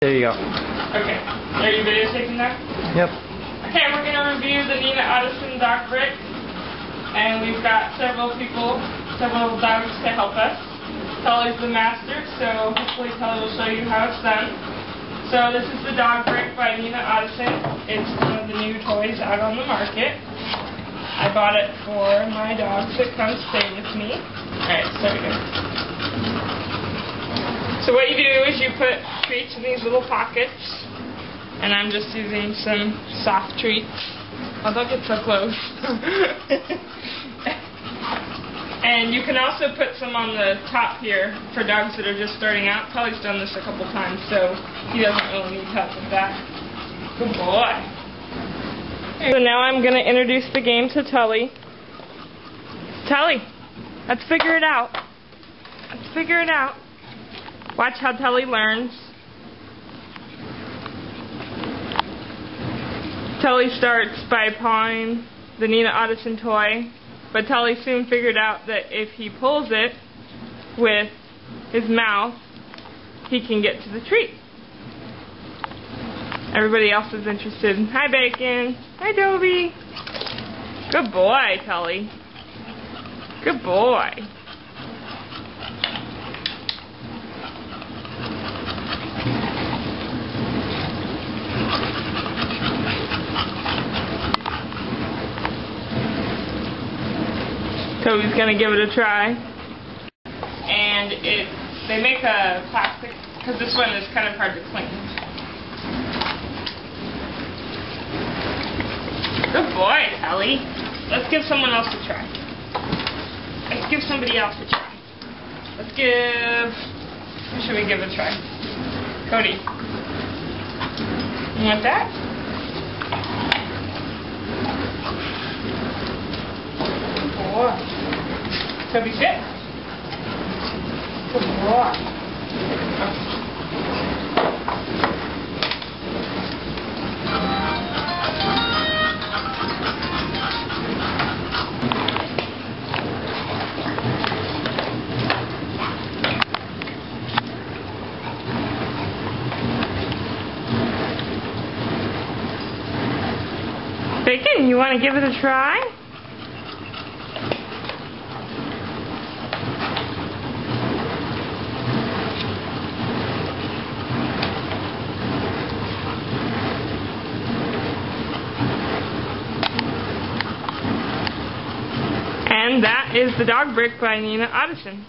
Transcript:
There you go. Okay. Are you videotaping that? Yep. Okay, we're going to review the Ottoson dog brick. And we've got several dogs to help us. Tully's the master, so hopefully Tully will show you how it's done. So this is the dog brick by Ottoson. It's one of the new toys out on the market. I bought it for my dogs that come stay with me. Alright, so there we go. So what you do is you put treats in these little pockets. And I'm just using some soft treats. Oh, don't get so close. And you can also put some on the top here for dogs that are just starting out. Tully's done this a couple times, so he doesn't really need help with that. Good boy. So now I'm going to introduce the game to Tully. Tully, let's figure it out. Let's figure it out. Watch how Tully learns. Tully starts by pawing the Ottoson toy, but Tully soon figured out that if he pulls it with his mouth, he can get to the treat. Everybody else is interested. Hi, Bacon. Hi, Toby. Good boy, Tully. Good boy. Toby's gonna give it a try. And they make a plastic, because this one is kind of hard to clean. Good boy, Tully. Let's give someone else a try. Let's give somebody else a try. Who should we give a try? Cody. You want that? Toby, sit. Good boy. Bacon, you want to give it a try? And that is the dog brick by Ottoson.